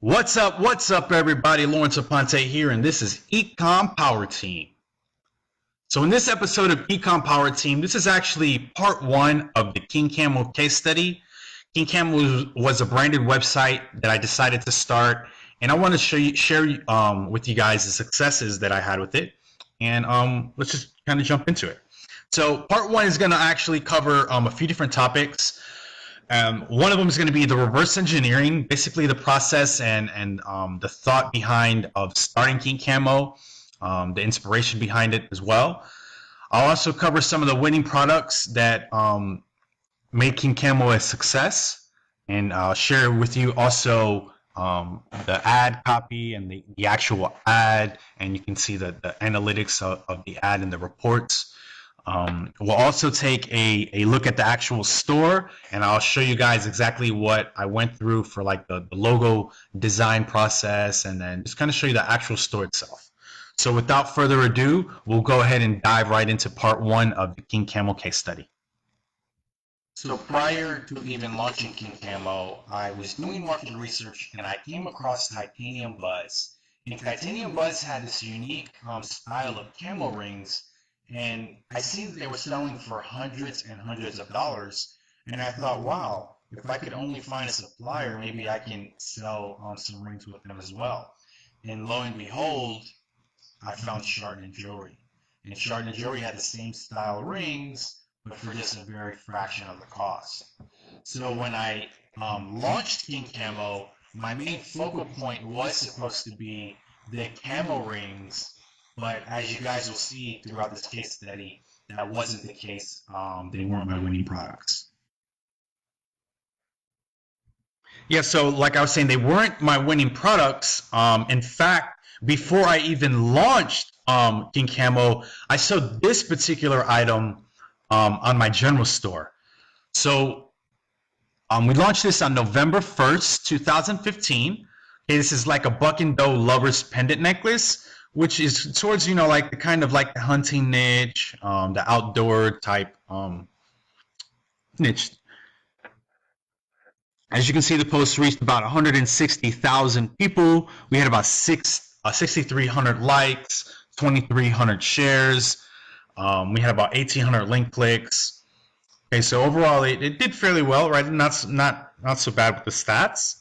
What's up? What's up, everybody? Lawrence Aponte here, and this is Ecom Power Team. So in this episode of Ecom Power Team, this is actually part one of the King Camel case study. King Camel was a branded website that I decided to start, and I want to share with you guys the successes that I had with it. And let's just kind of jump into it. So part one is going to actually cover a few different topics. One of them is going to be the reverse engineering, basically the process and the thought behind of starting King Camo, the inspiration behind it as well. I'll also cover some of the winning products that made King Camo a success, and I'll share with you also the ad copy and the actual ad, and you can see the analytics of the ad and the reports. We'll also take a look at the actual store, and I'll show you guys exactly what I went through for like the logo design process, and then just kind of show you the actual store itself. So without further ado, we'll go ahead and dive right into part one of the King Camo case study. So prior to even launching King Camo, I was doing market research and I came across Titanium Buzz. And Titanium Buzz had this unique style of camo rings, and I seen that they were selling for hundreds and hundreds of dollars, and I thought, wow, if I could only find a supplier, maybe I can sell some rings with them as well. And lo and behold, I found Chardonnay Jewelry. And Chardonnay Jewelry had the same style rings, but for just a very fraction of the cost. So when I launched King Camo, my main focal point was supposed to be the camo rings, but as you guys will see throughout this case study, that wasn't the case. They weren't my winning products. Yeah, so like I was saying, they weren't my winning products. In fact, before I even launched King Camo, I sold this particular item on my general store. So we launched this on November 1st, 2015. Okay, this is like a buck and doe lover's pendant necklace, which is towards, like the kind of like the hunting niche, the outdoor type niche. As you can see, the post reached about 160,000 people. We had about 6,300 likes, 2,300 shares. We had about 1,800 link clicks. Okay, so overall, it did fairly well, right? Not so bad with the stats.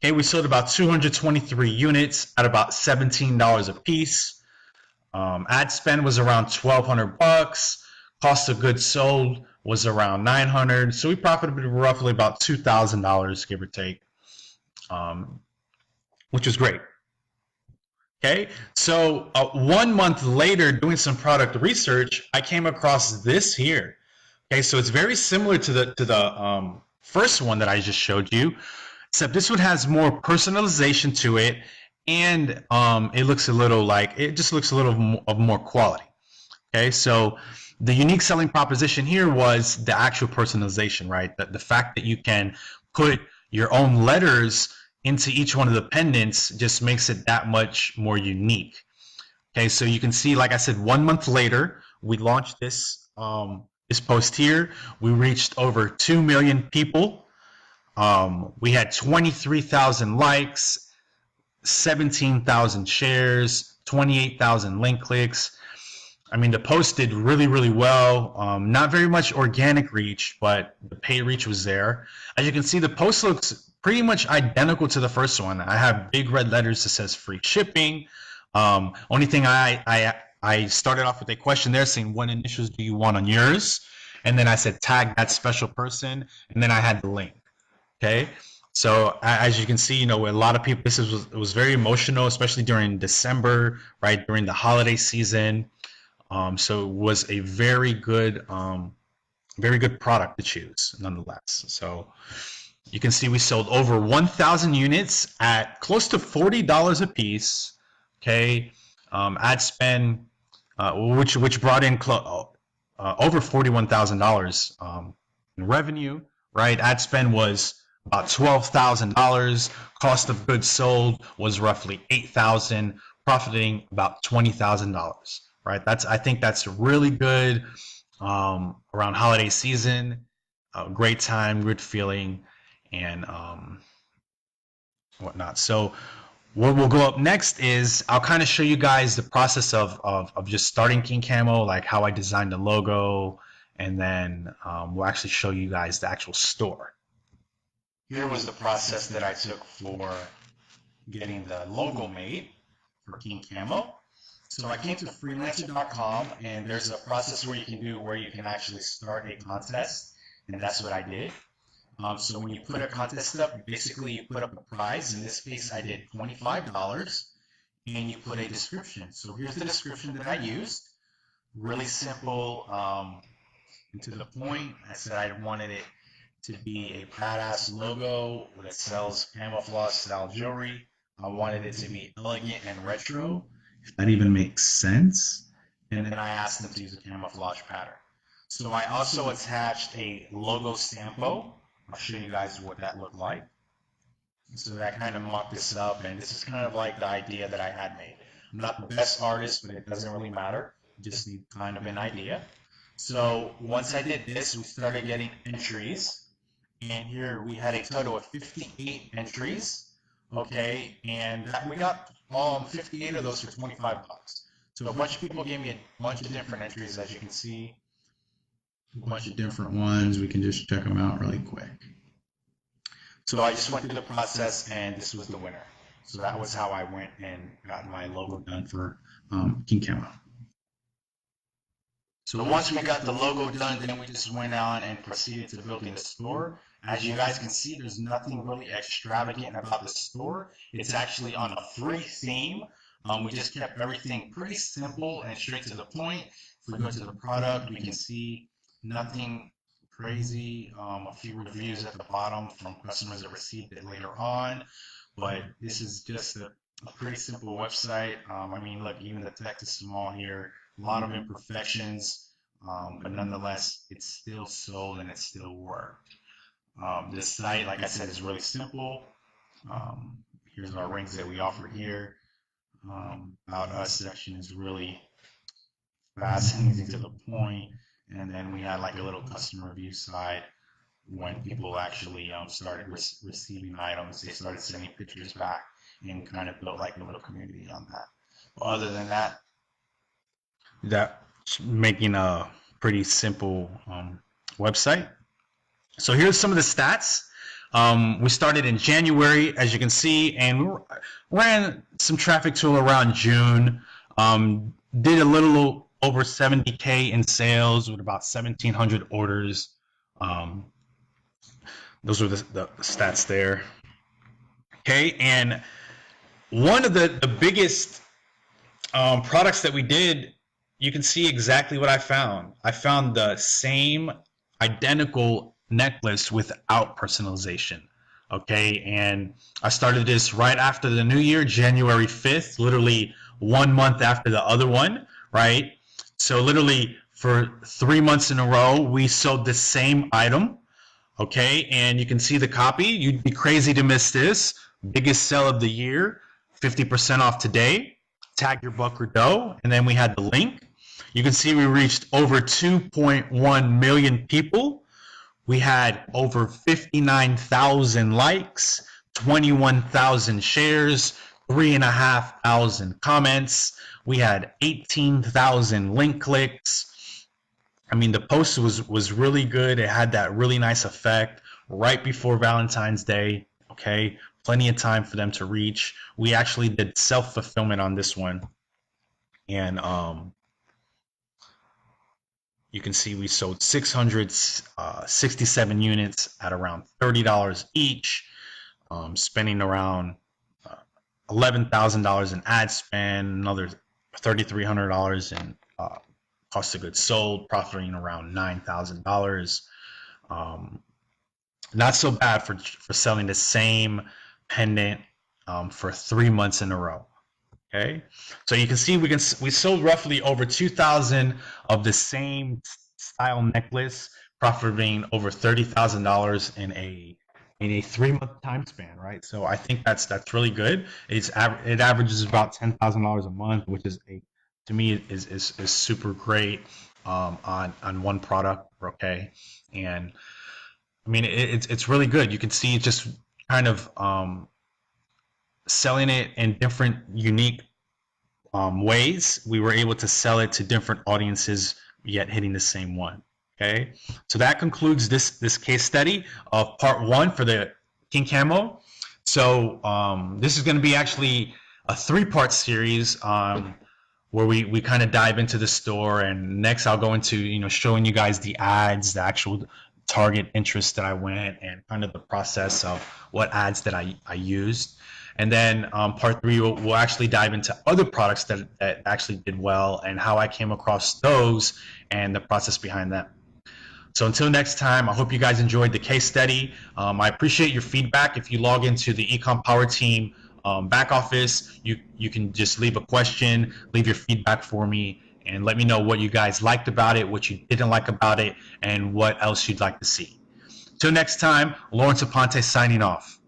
Okay, we sold about 223 units at about $17 a piece. Ad spend was around $1,200. Cost of goods sold was around $900. So we profited roughly about $2,000, give or take, which was great. Okay, so 1 month later, doing some product research, I came across this here. Okay, so it's very similar to the first one that I just showed you, except this one has more personalization to it, and it just looks a little of more quality. Okay, so the unique selling proposition here was the actual personalization, right? The fact that you can put your own letters into each one of the pendants just makes it that much more unique. Okay, so you can see, like I said, 1 month later, we launched this post here. We reached over 2 million people. We had 23,000 likes, 17,000 shares, 28,000 link clicks. I mean, the post did really, really well. Not very much organic reach, but the paid reach was there. As you can see, the post looks pretty much identical to the first one. I have big red letters that says free shipping. Only thing I started off with a question there saying, what initials do you want on yours? And then I said, tag that special person. And then I had the link. Okay. So as you can see, a lot of people, it was very emotional, especially during December, right? During the holiday season. So it was a very good product to choose nonetheless. So you can see we sold over 1,000 units at close to $40 a piece. Okay, ad spend, which brought in over $41,000 in revenue. Right, ad spend was about $12,000. Cost of goods sold was roughly $8,000, profiting about $20,000. Right, I think that's really good around holiday season. Great time, good feeling, and whatnot. So what will go up next is I'll kind of show you guys the process of just starting King Camo, like how I designed the logo, and then we'll actually show you guys the actual store. Here was the process that I took for getting the logo made for King Camo. So I came to freelancer.com, and there's a process where you can actually start a contest, and that's what I did. So when you put a contest up, basically you put up a prize. In this case, I did $25, and you put a description. So here's the description that I used. Really simple and to the point. I said I wanted it to be a badass logo that sells camouflage style jewelry. I wanted it to be elegant and retro, if that even makes sense. And then I asked them to use a camouflage pattern. So I also attached a logo stampo. I'll show you guys what that looked like. So that kind of mocked this up, and this is kind of like the idea that I had made. I'm not the best artist, but it doesn't really matter. You just need kind of an idea. So once I did this, we started getting entries. And here we had a total of 58 entries. Okay, and we got 58 of those for $25. So a bunch of people gave me a bunch of different entries, as you can see. A bunch of different ones. We can just check them out really quick. So I just went through the process, and this was the winner. So that was how I went and got my logo done for King Camo. So once we got the logo done, then we just went on and proceeded to building the store. As you guys can see, there's nothing really extravagant about the store. It's actually on a free theme. We just kept everything pretty simple and straight to the point. If we go to the product, we can see nothing crazy. A few reviews at the bottom from customers that received it later on. But this is just a pretty simple website. I mean, look, even the text is small here. A lot of imperfections, but nonetheless, it's still sold and it still worked. This site, like I said, is really simple. Here's our rings that we offered here. About Us section is really fast and easy to the point. And then we had like a little customer review side. When people actually started receiving items, they started sending pictures back and kind of built like a little community on that. But other than that, that's making a pretty simple website. So here's some of the stats. We started in January, as you can see, and we ran some traffic to around June. Did a little over 70K in sales with about 1,700 orders. Those were the stats there. Okay, and one of the biggest products that we did, you can see exactly what I found. I found the same identical necklace without personalization. Okay, and I started this right after the new year, January 5th, literally 1 month after the other one, right? So literally for 3 months in a row, we sold the same item. Okay, and you can see the copy. You'd be crazy to miss this. Biggest sale of the year, 50% off today. Tag your buck or dough. And then we had the link. You can see we reached over 2.1 million people. We had over 59,000 likes, 21,000 shares, 3,500 comments. We had 18,000 link clicks. I mean, the post was really good. It had that really nice effect right before Valentine's Day. Okay, plenty of time for them to reach. We actually did self-fulfillment on this one. And you can see we sold 667 units at around $30 each, spending around $11,000 in ad spend, another $3,300 in cost of goods sold, profiting around $9,000. Not so bad for selling the same pendant for 3 months in a row. Okay, so you can see we sold roughly over 2,000 of the same style necklace, profiting over $30,000 in a 3-month time span, right? So I think that's really good. It averages about $10,000 a month, which is to me is super great on one product. Okay, and I mean it's really good. You can see it just kind of selling it in different unique ways, we were able to sell it to different audiences, yet hitting the same one. Okay, so that concludes this case study of part one for the King Camo. So this is going to be actually a 3-part series where we kind of dive into the store, and next I'll go into showing you guys the ads, the actual target interest that I went, and kind of the process of what ads that I used. And then part 3, we'll actually dive into other products that actually did well and how I came across those and the process behind them. So until next time, I hope you guys enjoyed the case study. I appreciate your feedback. If you log into the Ecom Power Team back office, you can just leave a question, leave your feedback for me, and let me know what you guys liked about it, what you didn't like about it, and what else you'd like to see. Till next time, Lawrence Aponte signing off.